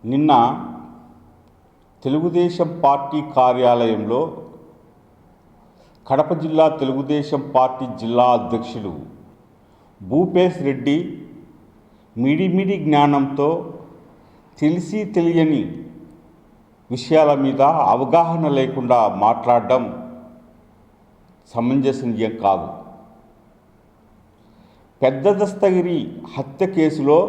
నిన్న తెలుగుదేశం పార్టీ కార్యాలయంలో కడప జిల్లా తెలుగుదేశం పార్టీ జిల్లా అధ్యక్షులు భూపేశ్ రెడ్డి మిడిమిడి జ్ఞానంతో తెలిసి తెలియని విషయాల మీద అవగాహన లేకుండా మాట్లాడడం సమంజసనీయం కాదు. పెద్ద దస్తగిరి హత్య కేసులో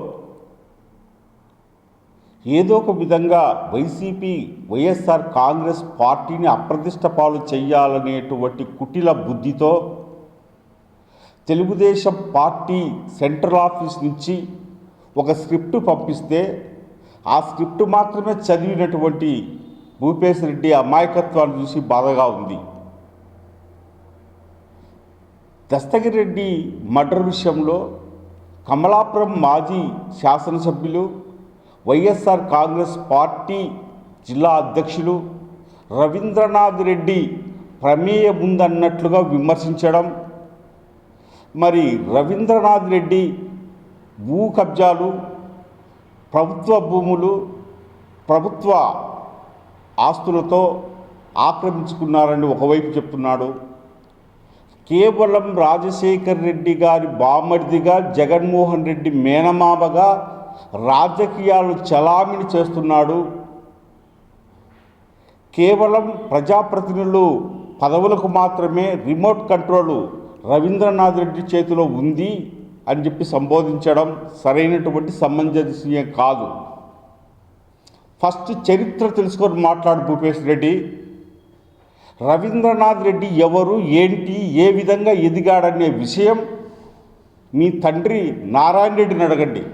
ఏదో ఒక విధంగా వైసీపీ వైఎస్ఆర్ కాంగ్రెస్ పార్టీని అప్రతిష్ట పాలు చేయాలనేటువంటి కుటిల బుద్ధితో తెలుగుదేశం పార్టీ సెంట్రల్ ఆఫీస్ నుంచి ఒక స్క్రిప్ట్ పంపిస్తే ఆ స్క్రిప్ట్ మాత్రమే చదివినటువంటి భూపేశ్ రెడ్డి అమాయకత్వాన్ని చూసి బాధగా ఉంది. దస్తగిరి రెడ్డి మర్డర్ విషయంలో కమలాపురం మాజీ శాసనసభ్యులు వైఎస్ఆర్ కాంగ్రెస్ పార్టీ జిల్లా అధ్యక్షులు రవీంద్రనాథ్ రెడ్డి ప్రమేయం ఉందన్నట్లుగా విమర్శించడం, మరి రవీంద్రనాథ్ రెడ్డి భూ కబ్జాలు, ప్రభుత్వ భూములు, ప్రభుత్వ ఆస్తులతో ఆక్రమించుకున్నారని ఒకవైపు చెప్తున్నాడు. కేవలం రాజశేఖర్ రెడ్డి గారి బామర్దిగా జగన్మోహన్ రెడ్డి మేనమామగా రాజకీయాలు చలామణి చేస్తున్నాడు. కేవలం ప్రజాప్రతినిధులు పదవులకు మాత్రమే రిమోట్ కంట్రోలు రవీంద్రనాథ్ రెడ్డి చేతిలో ఉంది అని చెప్పి సంబోధించడం సరైనటువంటి సమంజసీయం కాదు. ఫస్ట్ చరిత్ర తెలుసుకొని మాట్లాడు భూపేశ్ రెడ్డి. రవీంద్రనాథ్ రెడ్డి ఎవరు, ఏంటి, ఏ విధంగా ఎదిగాడనే విషయం మీ తండ్రి నారాయణ రెడ్డిని అడగండి.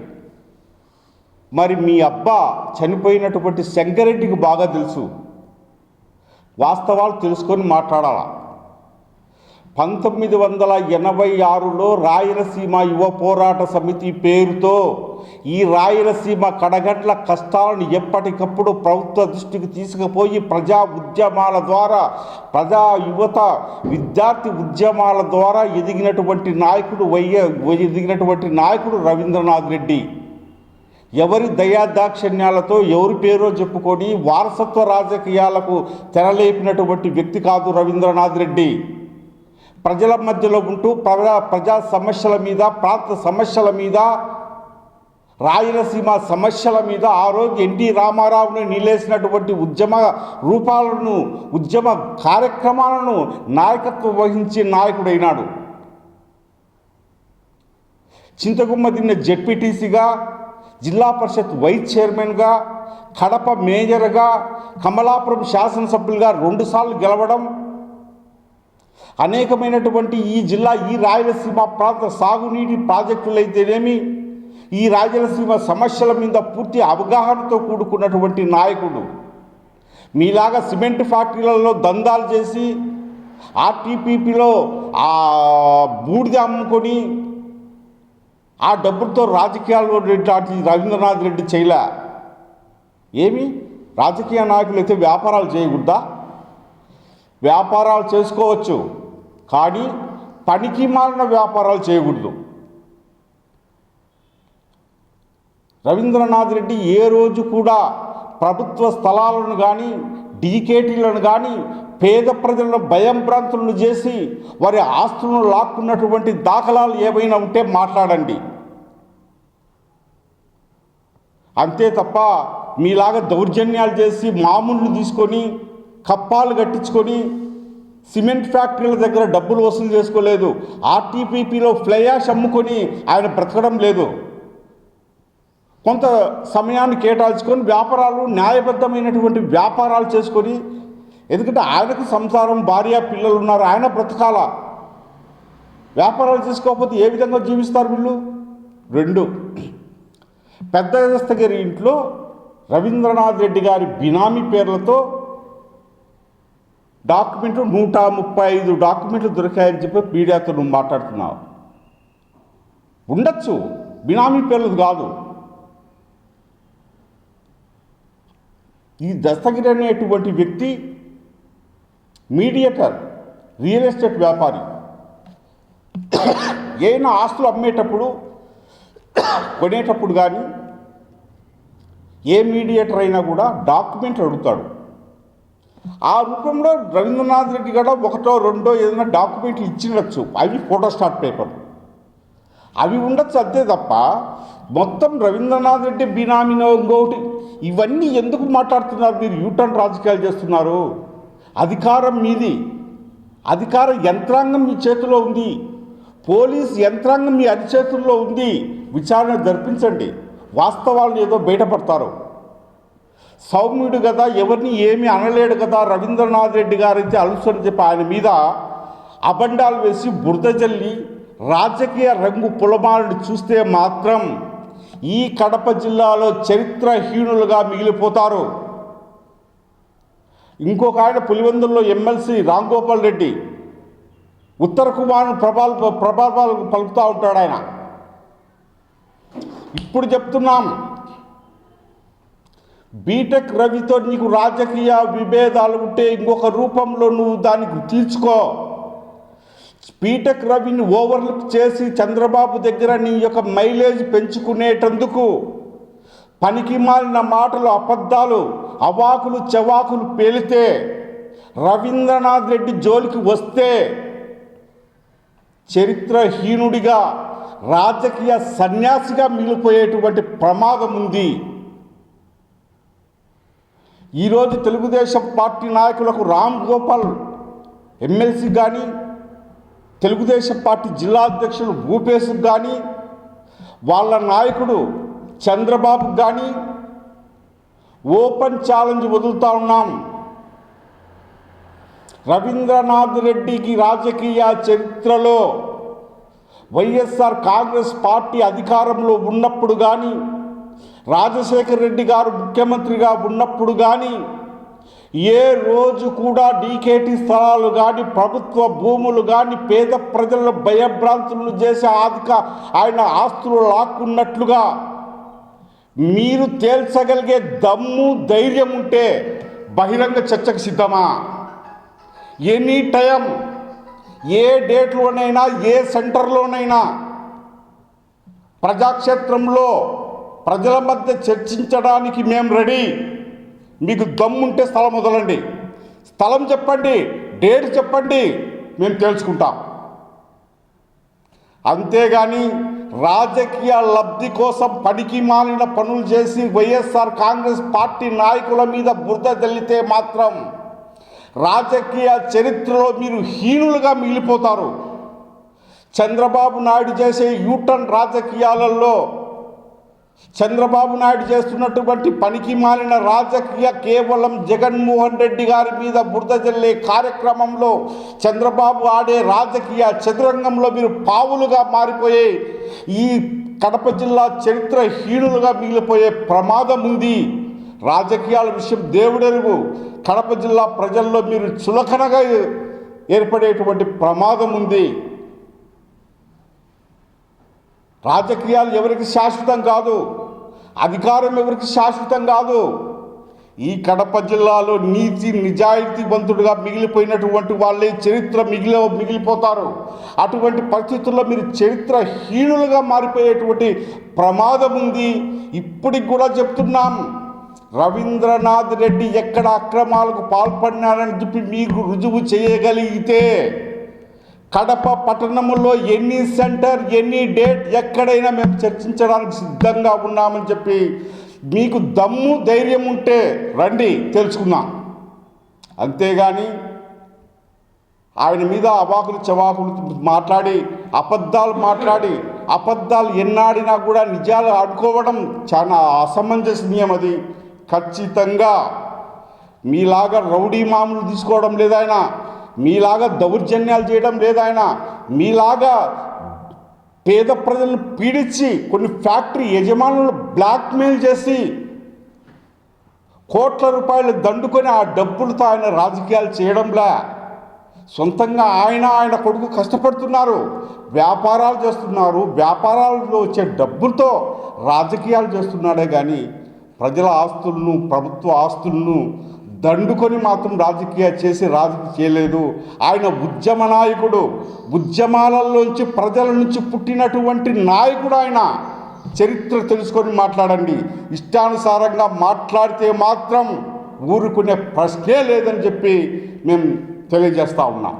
మరి మీ అబ్బా చనిపోయినటువంటి శంకరెడ్డికి బాగా తెలుసు. వాస్తవాలు తెలుసుకొని మాట్లాడాల. 1986లో రాయలసీమ యువ పోరాట సమితి పేరుతో ఈ రాయలసీమ కడగండ్ల కష్టాలను ఎప్పటికప్పుడు ప్రభుత్వ దృష్టికి తీసుకుపోయి ప్రజా ఉద్యమాల ద్వారా, ప్రజా యువత విద్యార్థి ఉద్యమాల ద్వారా ఎదిగినటువంటి నాయకుడు రవీంద్రనాథ్ రెడ్డి. ఎవరి దయాదాక్షిణ్యాలతో ఎవరి పేరో చెప్పుకొని వారసత్వ రాజకీయాలకు తెరలేపినటువంటి వ్యక్తి కాదు రవీంద్రనాథ్ రెడ్డి. ప్రజల మధ్యలో ఉంటూ ప్రజా సమస్యల మీద, ప్రాంత సమస్యల మీద, రాయలసీమ సమస్యల మీద ఆ రోజు ఎన్టీ రామారావుని నిలేసినటువంటి ఉద్యమ రూపాలను, ఉద్యమ కార్యక్రమాలను నాయకత్వం వహించే నాయకుడైనాడు. చింతగుమ్మ దిన్న జెడ్పీటీసీగా, జిల్లా పరిషత్ వైస్ చైర్మన్గా, కడప మేయర్గా, కమలాపురం శాసనసభ్యులుగా 2 సార్లు గెలవడం, అనేకమైనటువంటి ఈ జిల్లా, ఈ రాయలసీమ ప్రాంత సాగునీటి ప్రాజెక్టులైతేనేమి, ఈ రాయలసీమ సమస్యల మీద పూర్తి అవగాహనతో కూడుకున్నటువంటి నాయకుడు. మీలాగా సిమెంట్ ఫ్యాక్టరీలలో దందాలు చేసి ఆర్టీపీపీలో ఆ బూడిద అమ్ముకొని ఆ డబ్బులతో రాజకీయాల్లో రవీంద్రనాథ్ రెడ్డి చేయలే. ఏమి రాజకీయ నాయకులు అయితే వ్యాపారాలు చేయకూడదా? వ్యాపారాలు చేసుకోవచ్చు, కానీ పనికి మాలిన వ్యాపారాలు చేయకూడదు. రవీంద్రనాథ్ రెడ్డి ఏ రోజు కూడా ప్రభుత్వ స్థలాలను కానీ, డీకేటీలను కానీ పేద ప్రజలను భయంభ్రాంతులను చేసి వారి ఆస్తులను లాక్కున్నటువంటి దాఖలాలు ఏవైనా ఉంటే మాట్లాడండి. అంతే తప్ప మీలాగా దౌర్జన్యాలు చేసి మామూలు తీసుకొని కప్పాలు కట్టించుకొని సిమెంట్ ఫ్యాక్టరీల దగ్గర డబ్బులు వసూలు చేసుకోలేదు. ఆర్టీపీపీలో ఫ్లై యాష్ అమ్ముకొని ఆయన బ్రతకడం లేదు. కొంత సమయాన్ని కేటాయించుకొని వ్యాపారాలు, న్యాయబద్ధమైనటువంటి వ్యాపారాలు చేసుకొని, ఎందుకంటే ఆయనకు సంసారం, భార్య, పిల్లలు ఉన్నారు, ఆయన బ్రతకాల. వ్యాపారాలు చేసుకోకపోతే ఏ విధంగా జీవిస్తారు వీళ్ళు? 2, పెద్ద దస్తగిరి ఇంట్లో రవీంద్రనాథ్ రెడ్డి గారి బినామీ పేర్లతో డాక్యుమెంట్లు 135 డాక్యుమెంట్లు దొరికాయని చెప్పి మీడియాతో నువ్వు మాట్లాడుతున్నావు. ఉండొచ్చు, బినామీ పేర్లు కాదు. ఈ దస్తగిరి అనేటువంటి వ్యక్తి మీడియేటర్, రియల్ ఎస్టేట్ వ్యాపారి. ఏమైనా ఆస్తులు అమ్మేటప్పుడు, కొనేటప్పుడు కానీ ఏ మీడియేటర్ అయినా కూడా డాక్యుమెంట్ అడుగుతాడు. ఆ రూపంలో రవీంద్రనాథ్ రెడ్డి కూడా ఒకటో రెండో ఏదైనా డాక్యుమెంట్లు ఇచ్చినచ్చు, అవి ఫోటోస్టాట్ పేపర్ అవి ఉండొచ్చు అంతే తప్ప మొత్తం రవీంద్రనాథ్ రెడ్డి బినామీనో ఇంకొకటి ఇవన్నీ ఎందుకు మాట్లాడుతున్నారు? మీరు యూటర్న్ రాజకీయాలు చేస్తున్నారు. అధికారం మీది, అధికార యంత్రాంగం మీ చేతిలో ఉంది, పోలీస్ యంత్రాంగం మీ అరిచేతుల్లో ఉంది. విచారణ జరిపించండి, వాస్తవాలను ఏదో బయటపడతారు. సౌమ్యుడు కదా, ఎవరిని ఏమీ అనలేడు కదా రవీంద్రనాథ్ రెడ్డి గారైతే అలుసు అని చెప్పి ఆయన మీద అబండాలు వేసి బురద జల్లి రాజకీయ రంగు పులమాలను చూస్తే మాత్రం ఈ కడప జిల్లాలో చరిత్రహీనులుగా మిగిలిపోతారు. ఇంకొక ఆయన పులివెందుల్లో ఎమ్మెల్సీ రాంగోపాల్ రెడ్డి ఉత్తర కుమార్ ప్రభావాలు పలుకుతూ ఉంటాడు. ఆయన ఇప్పుడు చెప్తున్నాం, బీటెక్ రవితో నీకు రాజకీయ విభేదాలు ఉంటే ఇంకొక రూపంలో నువ్వు దానికి తీర్చుకో. బీటెక్ రవిని ఓవర్లుక్ చేసి చంద్రబాబు దగ్గర నీ యొక్క మైలేజ్ పెంచుకునేటందుకు పనికి మాలిన మాటలు, అబద్ధాలు, అవాకులు చెవాకులు పేలితే రవీంద్రనాథ్ రెడ్డి జోలికి వస్తే చరిత్రహీనుడిగా రాజకీయ సన్యాసిగా మిగిలిపోయేటువంటి ప్రమాదం ఉంది. ఈరోజు తెలుగుదేశం పార్టీ నాయకులకు రామ్ గోపాల్ ఎమ్మెల్సీ కానీ, తెలుగుదేశం పార్టీ జిల్లా అధ్యక్షులు భూపేశ్కి కానీ, వాళ్ళ నాయకుడు చంద్రబాబుకు కానీ ఓపెన్ ఛాలెంజ్ వదులుతూ ఉన్నాం. రవీంద్రనాథ్ రెడ్డికి రాజకీయ చరిత్రలో వైఎస్ఆర్ కాంగ్రెస్ పార్టీ అధికారంలో ఉన్నప్పుడు కానీ, రాజశేఖర్ రెడ్డి గారు ముఖ్యమంత్రిగా ఉన్నప్పుడు కానీ ఏ రోజు కూడా డీకేటీ స్థలాలు కానీ, ప్రభుత్వ భూములు కానీ, పేద ప్రజలను భయభ్రాంతులను చేసే ఆయన ఆస్తులు లాక్కున్నట్లుగా మీరు తేల్చగలిగే దమ్ము ధైర్యం ఉంటే బహిరంగ చర్చకు సిద్ధమా? ఎనీ టైం, ఏ డేట్లోనైనా, ఏ సెంటర్లోనైనా ప్రజాక్షేత్రంలో ప్రజల మధ్య చర్చించడానికి మేము రెడీ. మీకు దమ్ముంటే స్థలం వదలండి, స్థలం చెప్పండి, డేట్ చెప్పండి, మేము తెలుసుకుంటాం. అంతేగాని రాజకీయ లబ్ధి కోసం పనికి మాలిన పనులు చేసి వైఎస్ఆర్ కాంగ్రెస్ పార్టీ నాయకుల మీద బురద జల్లితే మాత్రం రాజకీయ చరిత్రలో మీరు హీనులుగా మిగిలిపోతారు. చంద్రబాబు నాయుడు చేసే యూటర్న్ రాజకీయాలలో, చంద్రబాబు నాయుడు చేస్తున్నటువంటి పనికి మాలిన రాజకీయ కేవలం జగన్మోహన్ రెడ్డి గారి మీద బురద జల్లే కార్యక్రమంలో చంద్రబాబు ఆడే రాజకీయ చతురంగంలో మీరు పావులుగా మారిపోయే ఈ కడప జిల్లా చరిత్రహీనులుగా మిగిలిపోయే ప్రమాదం ఉంది. రాజకీయాల విషయం దేవుడెరుగు, కడప జిల్లా ప్రజల్లో మీరు చులకనగా ఏర్పడేటువంటి ప్రమాదం ఉంది. రాజకీయాలు ఎవరికి శాశ్వతం కాదు, అధికారం ఎవరికి శాశ్వతం కాదు. ఈ కడప జిల్లాలో నీతి నిజాయితీవంతుడుగా మిగిలిపోయినటువంటి వాళ్ళే చరిత్ర మిగిలిపోతారు. అటువంటి పరిస్థితుల్లో మీరు చరిత్రహీనులుగా మారిపోయేటువంటి ప్రమాదం ఉంది. ఇప్పటికి కూడా చెప్తున్నాం, రవీంద్రనాథ్ రెడ్డి ఎక్కడ అక్రమాలకు పాల్పడినారని చెప్పి మీకు రుజువు చేయగలిగితే కడప పట్టణంలో ఎన్ని సెంటర్, ఎన్ని డేట్, ఎక్కడైనా మేము చర్చించడానికి సిద్ధంగా ఉన్నామని చెప్పి మీకు దమ్ము ధైర్యం ఉంటే రండి, తెలుసుకుందాం. అంతేగాని ఆయన మీద అవాకులు చవాకులు మాట్లాడి, అబద్ధాలు ఎన్నాడినా కూడా నిజాలు ఆడుకోవడం చాలా అసమంజసనీయం. అది ఖచ్చితంగా మీలాగా రౌడీ మామూలు తీసుకోవడం లేదాయన, మీలాగా దౌర్జన్యాలు చేయడం లేదాయన, మీలాగా పేద ప్రజలను పీడించి కొన్ని ఫ్యాక్టరీ యజమానులను బ్లాక్మెయిల్ చేసి కోట్ల రూపాయలు దండుకొని ఆ డబ్బులతో ఆయన రాజకీయాలు చేయడంలా. సొంతంగా ఆయన కొడుకు కష్టపడుతున్నారు, వ్యాపారాలు చేస్తున్నారు, వ్యాపారాల్లో వచ్చే డబ్బులతో రాజకీయాలు చేస్తున్నాడే కానీ ప్రజల ఆస్తులను, ప్రభుత్వ ఆస్తులను దండుకొని మాత్రం రాజకీయం చేయలేదు. ఆయన ఉద్యమ నాయకుడు, ఉద్యమాలలోంచి ప్రజల నుంచి పుట్టినటువంటి నాయకుడు. ఆయన చరిత్ర తెలుసుకొని మాట్లాడండి. ఇష్టానుసారంగా మాట్లాడితే మాత్రం ఊరుకునే ప్రశ్నే లేదని చెప్పి మేము తెలియజేస్తూ ఉన్నాం.